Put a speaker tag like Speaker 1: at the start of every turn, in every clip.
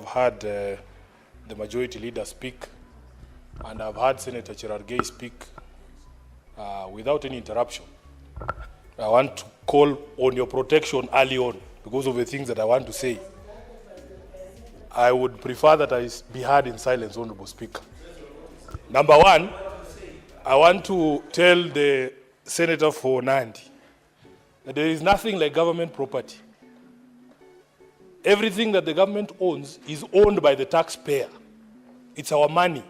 Speaker 1: heard the majority leader speak, and I've heard Senator Cherargei speak without any interruption. I want to call on your protection early on because of the things that I want to say. I would prefer that I be heard in silence, Honorable Speaker. Number one, I want to tell the Senator for Nandi that there is nothing like government property. Everything that the government owns is owned by the taxpayer. It's our money.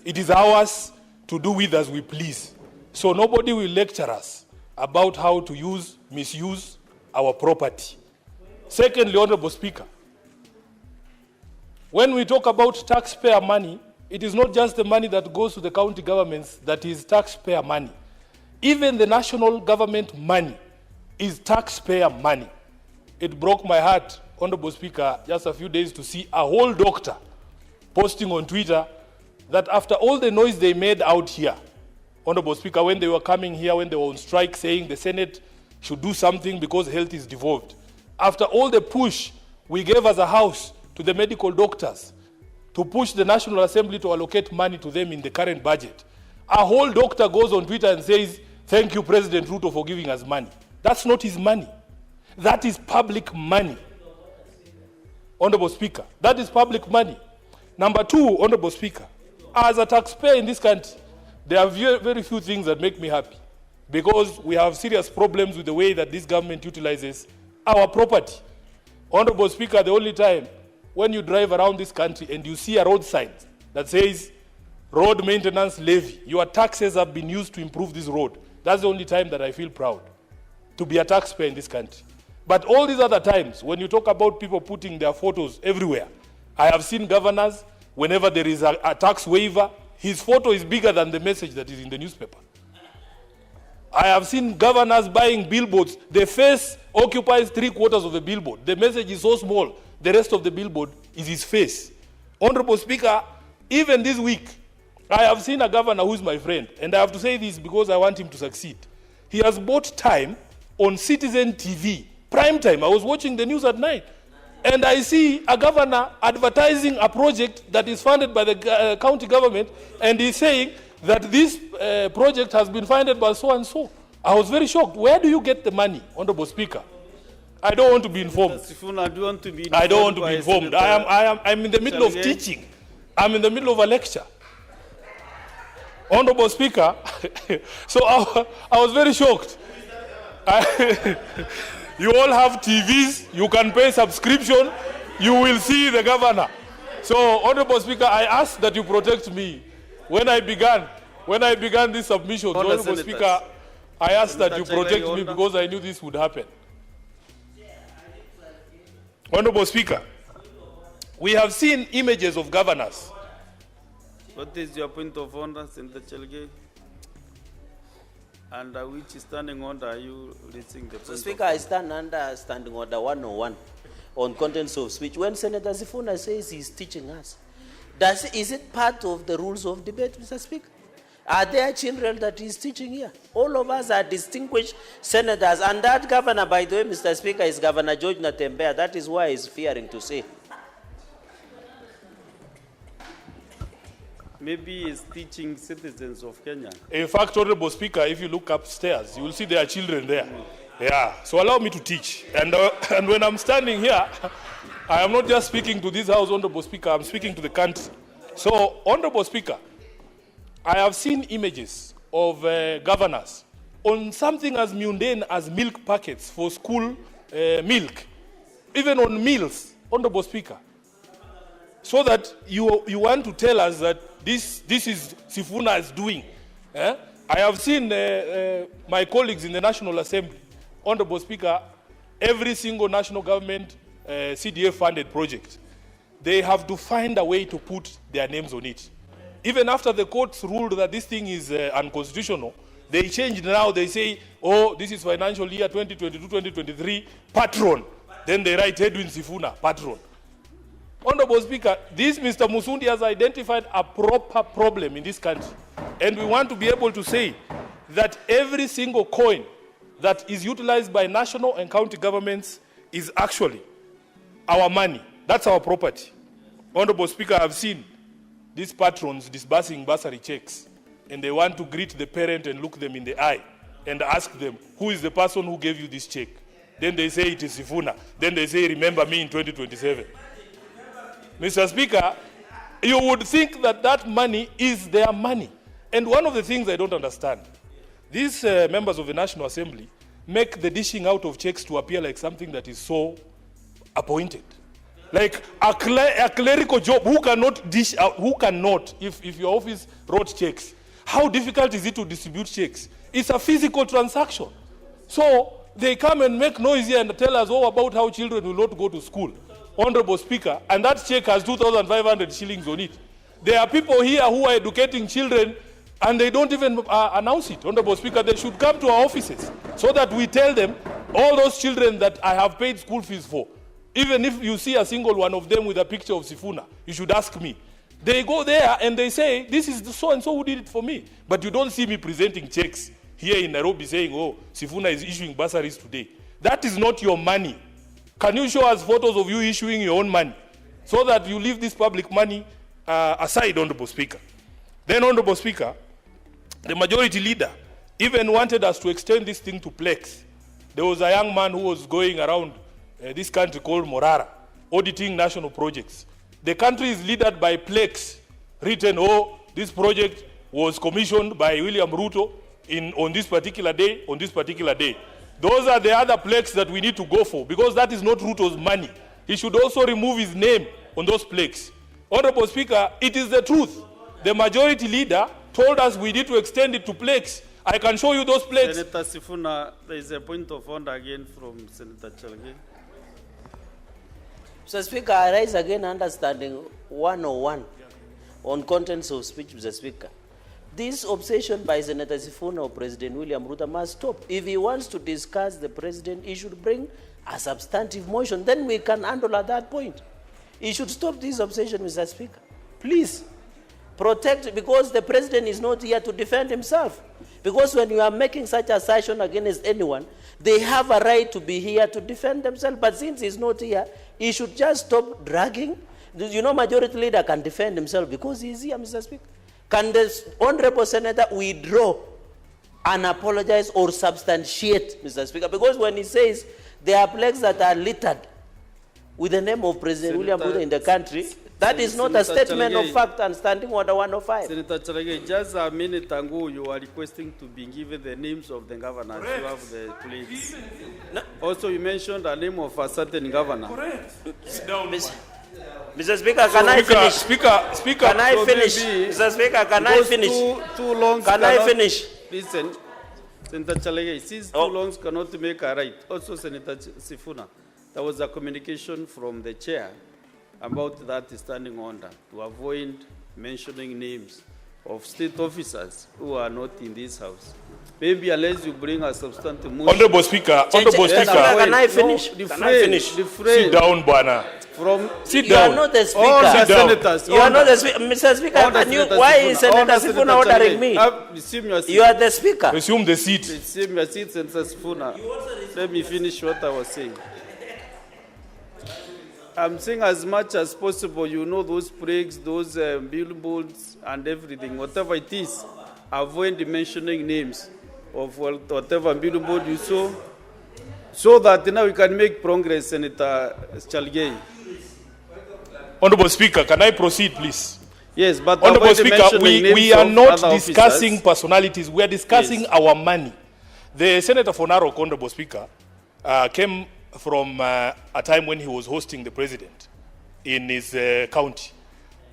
Speaker 1: It is ours to do with as we please. So nobody will lecture us about how to misuse our property. Secondly, Honorable Speaker, when we talk about taxpayer money, it is not just the money that goes to the county governments that is taxpayer money. Even the national government money is taxpayer money. It broke my heart, Honorable Speaker, just a few days to see a whole doctor posting on Twitter that after all the noise they made out here, Honorable Speaker, when they were coming here, when they were on strike saying the Senate should do something because health is devolved, after all the push we gave as a house to the medical doctors to push the National Assembly to allocate money to them in the current budget, a whole doctor goes on Twitter and says, "Thank you, President Ruto, for giving us money." That's not his money. That is public money. Honorable Speaker, that is public money. Number two, Honorable Speaker, as a taxpayer in this country, there are very few things that make me happy because we have serious problems with the way that this government utilizes our property. Honorable Speaker, the only time when you drive around this country and you see a road sign that says road maintenance levy, your taxes have been used to improve this road, that's the only time that I feel proud to be a taxpayer in this country. But all these other times, when you talk about people putting their photos everywhere, I have seen governors, whenever there is a tax waiver, his photo is bigger than the message that is in the newspaper. I have seen governors buying billboards. The face occupies 3/4 of the billboard. The message is so small, the rest of the billboard is his face. Honorable Speaker, even this week, I have seen a governor who is my friend, and I have to say this because I want him to succeed. He has bought time on Citizen TV, prime time. I was watching the news at night, and I see a governor advertising a project that is funded by the county government, and he's saying that this project has been funded by so and so. I was very shocked. Where do you get the money, Honorable Speaker? I don't want to be informed.
Speaker 2: Sifuna, do you want to be informed?
Speaker 1: I don't want to be informed. I'm in the middle of teaching. I'm in the middle of a lecture. Honorable Speaker, so I was very shocked. You all have TVs, you can pay subscription, you will see the governor. So, Honorable Speaker, I ask that you protect me. When I began this submission, Honorable Speaker, I asked that you protect me because I knew this would happen. Honorable Speaker, we have seen images of governors.
Speaker 2: What is your point of order, Senator Chelge? Under which standing order are you raising the point?
Speaker 3: So, Speaker, I stand under standing order 101 on contents of speech. When Senator Sifuna says he's teaching us, is it part of the rules of debate, Mr. Speaker? Are there children that he's teaching here? All of us are distinguished senators, and that governor, by the way, Mr. Speaker, is Governor George Natembeya. That is why he's fearing to say.
Speaker 2: Maybe he's teaching citizens of Kenya.
Speaker 1: In fact, Honorable Speaker, if you look upstairs, you will see there are children there. Yeah, so allow me to teach. And when I'm standing here, I am not just speaking to this House, Honorable Speaker, I'm speaking to the country. So, Honorable Speaker, I have seen images of governors on something as mundane as milk packets for school milk, even on meals, Honorable Speaker. So that you want to tell us that this is Sifuna is doing. I have seen my colleagues in the National Assembly, Honorable Speaker, every single national government CDF-funded project, they have to find a way to put their names on it. Even after the courts ruled that this thing is unconstitutional, they changed now. They say, oh, this is financial year 2022-2023, patron. Then they write Edwin Sifuna, patron. Honorable Speaker, this Mr. Musundi has identified a proper problem in this country. And we want to be able to say that every single coin that is utilized by national and county governments is actually our money. That's our property. Honorable Speaker, I've seen these patrons disbursing bursary checks, and they want to greet the parent and look them in the eye and ask them, who is the person who gave you this check? Then they say it is Sifuna. Then they say, remember me in 2027. Mr. Speaker, you would think that that money is their money. And one of the things I don't understand, these members of the National Assembly make the dishing out of checks to appear like something that is so appointed. Like a clerical job, who cannot dish out, who cannot, if your office wrote checks, how difficult is it to distribute checks? It's a physical transaction. So they come and make noise here and tell us all about how children will not go to school. Honorable Speaker, and that check has 2,500 shillings on it. There are people here who are educating children and they don't even announce it. Honorable Speaker, they should come to our offices so that we tell them, all those children that I have paid school fees for, even if you see a single one of them with a picture of Sifuna, you should ask me. They go there and they say, this is the so-and-so who did it for me. But you don't see me presenting checks here in Nairobi saying, oh, Sifuna is issuing bursaries today. That is not your money. Can you show us photos of you issuing your own money so that you leave this public money aside, Honorable Speaker? Then, Honorable Speaker, the majority leader even wanted us to extend this thing to plaques. There was a young man who was going around this country called Morara, auditing national projects. The country is led by plaques written, oh, this project was commissioned by William Ruto on this particular day, on this particular day. Those are the other plaques that we need to go for, because that is not Ruto's money. He should also remove his name on those plaques. Honorable Speaker, it is the truth. The majority leader told us we need to extend it to plaques. I can show you those plaques.
Speaker 2: Senator Sifuna, there is a point of order again from Senator Chalge.
Speaker 3: Mr. Speaker, I rise again understanding 101 on contents of speech, Mr. Speaker. This obsession by Senator Sifuna or President William Ruto must stop. If he wants to discuss the president, he should bring a substantive motion. Then we can handle at that point. He should stop this obsession, Mr. Speaker. Please, protect, because the president is not here to defend himself. Because when you are making such assertion against anyone, they have a right to be here to defend themselves. But since he's not here, he should just stop dragging. You know, majority leader can defend himself because he's here, Mr. Speaker. Can the Honorable Senator withdraw and apologize or substantiate, Mr. Speaker? Because when he says there are plaques that are littered with the name of President William Ruto in the country, that is not a statement of fact and standing order 105.
Speaker 2: Senator Chalage, just a minute ago, you are requesting to be given the names of the governors. Correct. You have the plaques. No. Also, you mentioned the name of a certain governor. Correct.
Speaker 3: Sit down, Mr. Speaker, can I finish?
Speaker 1: Speaker,
Speaker 3: can I finish? Mr. Speaker, can I finish?
Speaker 2: Too long.
Speaker 3: Can I finish?
Speaker 2: Listen, Senator Chalage, since too long cannot make a right. Also, Senator Sifuna, there was a communication from the chair about that standing order to avoid mentioning names of state officers who are not in this house. Maybe unless you bring a substantive motion.
Speaker 1: Honorable Speaker, Honorable Speaker.
Speaker 3: Can I finish? Can I finish?
Speaker 1: Sit down, Bwana. Sit down.
Speaker 3: You are not the Speaker.
Speaker 2: All the senators.
Speaker 3: You are not the Speaker. Mr. Speaker, why is Senator Sifuna ordering me? You are the Speaker.
Speaker 1: Resume the seat.
Speaker 2: Resume your seat, Senator Sifuna. Let me finish what I was saying. I'm saying as much as possible, you know, those plaques, those billboards and everything, whatever it is, avoid mentioning names of whatever billboard you saw, so that now we can make progress, Senator Chalge.
Speaker 1: Honorable Speaker, can I proceed, please?
Speaker 2: Yes, but
Speaker 1: Honorable Speaker, we are not discussing personalities. We are discussing our money. The Senator for Narok, Honorable Speaker, came from a time when he was hosting the president in his county.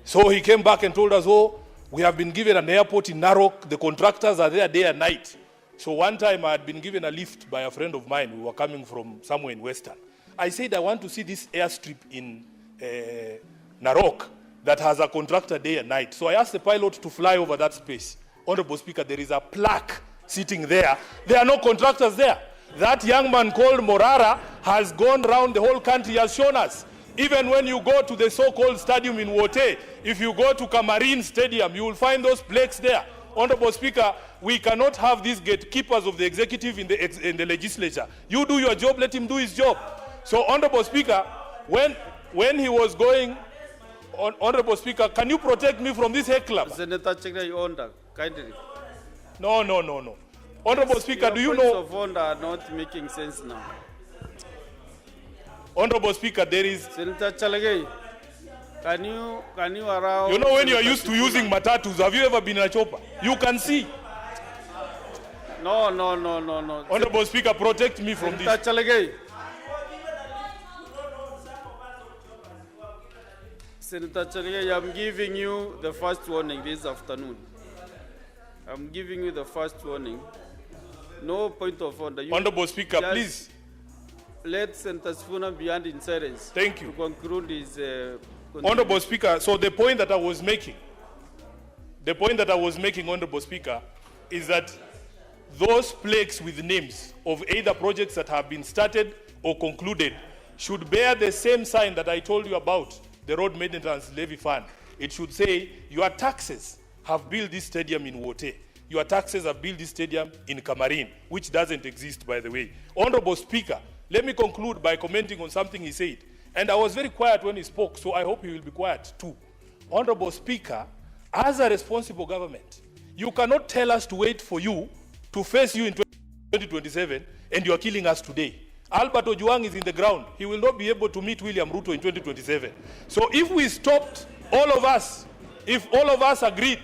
Speaker 1: So he came back and told us, oh, we have been given an airport in Narok. The contractors are there day and night. So one time I had been given a lift by a friend of mine. We were coming from somewhere in Western. I said, I want to see this airstrip in Narok that has a contractor day and night. So I asked the pilot to fly over that space. Honorable Speaker, there is a plaque sitting there. There are no contractors there. That young man called Morara has gone around the whole country, has shown us. Even when you go to the so-called stadium in Wote, if you go to Kamarin Stadium, you will find those plaques there. Honorable Speaker, we cannot have these gatekeepers of the executive in the legislature. You do your job, let him do his job. So, Honorable Speaker, when he was going Honorable Speaker, can you protect me from this heckler?
Speaker 2: Senator Chalege, order, kindly.
Speaker 1: No. Honorable Speaker, do you
Speaker 2: Points
Speaker 1: know?
Speaker 2: of order are not making sense now.
Speaker 1: Honorable Speaker, there is.
Speaker 2: Senator Chalege, can you allow?
Speaker 1: You know when you are
Speaker 2: Senator
Speaker 1: used to
Speaker 2: Sifuna?
Speaker 1: using matatus, have you ever been in a chopper? You can see.
Speaker 2: No.
Speaker 1: Honorable Speaker, protect me from
Speaker 2: Senator
Speaker 1: this.
Speaker 2: Chalege. Senator Chalege, I'm giving you the first warning this afternoon. I'm giving you the first warning. No point of order. You
Speaker 1: Honorable Speaker,
Speaker 2: just
Speaker 1: please.
Speaker 2: let Senator Sifuna be under in silence.
Speaker 1: Thank you.
Speaker 2: To conclude his.
Speaker 1: Honorable Speaker, so the point that I was making, Honorable Speaker, is that those plaques with names of either projects that have been started or concluded should bear the same sign that I told you about, the Road Maintenance Levy Fund. It should say, your taxes have built this stadium in Wote. Your taxes have built this stadium in Kamarin, which doesn't exist, by the way. Honorable Speaker, let me conclude by commenting on something he said. And I was very quiet when he spoke, so I hope he will be quiet too. Honorable Speaker, as a responsible government, you cannot tell us to wait for you to face you in 2027, and you are killing us today. Albert Ojwang is in the ground. He will not be able to meet William Ruto in 2027. So if we stopped, all of us, if all of us agreed,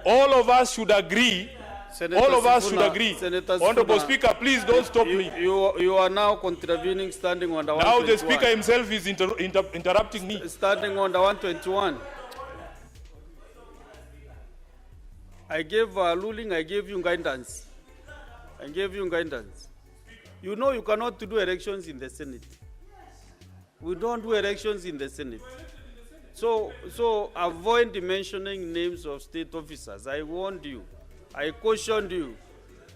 Speaker 1: all of us should agree,
Speaker 2: Senator
Speaker 1: all of us
Speaker 2: Sifuna,
Speaker 1: should agree.
Speaker 2: Senator
Speaker 1: Honorable
Speaker 2: Sifuna,
Speaker 1: Speaker, please don't stop me.
Speaker 2: You are now contravening standing on the
Speaker 1: Now
Speaker 2: 121.
Speaker 1: the Speaker himself is interrupting me.
Speaker 2: Standing on the 121. I gave a ruling, I gave you guidance. You know you cannot do elections in the Senate. We don't do elections in the Senate. So avoid mentioning names of state officers. I warned you. I cautioned you.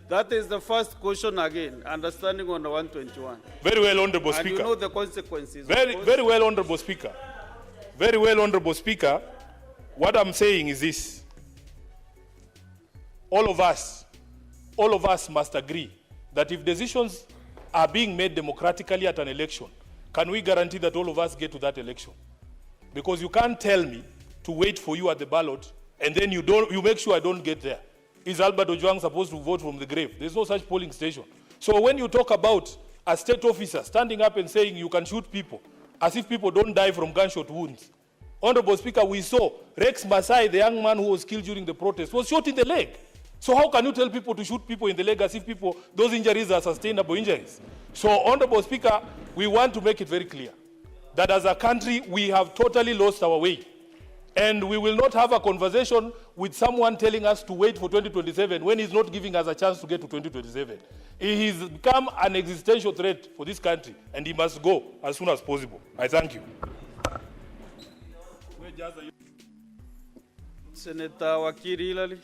Speaker 2: That is the first caution again, understanding on the 121.
Speaker 1: Very well, Honorable
Speaker 2: And
Speaker 1: Speaker.
Speaker 2: you know the consequences.
Speaker 1: Very well, Honorable Speaker. Very well, Honorable Speaker. What I'm saying is this. All of us must agree that if decisions are being made democratically at an election, can we guarantee that all of us get to that election? Because you can't tell me to wait for you at the ballot and then you make sure I don't get there. Is Albert Ojwang supposed to vote from the grave? There's no such polling station. So when you talk about a state officer standing up and saying you can shoot people, as if people don't die from gunshot wounds. Honorable Speaker, we saw Rex Masai, the young man who was killed during the protest, was shot in the leg. So how can you tell people to shoot people in the leg as if those injuries are sustainable injuries? So, Honorable Speaker, we want to make it very clear that as a country, we have totally lost our way. And we will not have a conversation with someone telling us to wait for 2027 when he's not giving us a chance to get to 2027. He has become an existential threat for this country, and he must go as soon as possible. I thank you.
Speaker 2: Senator Wakiri Hilary.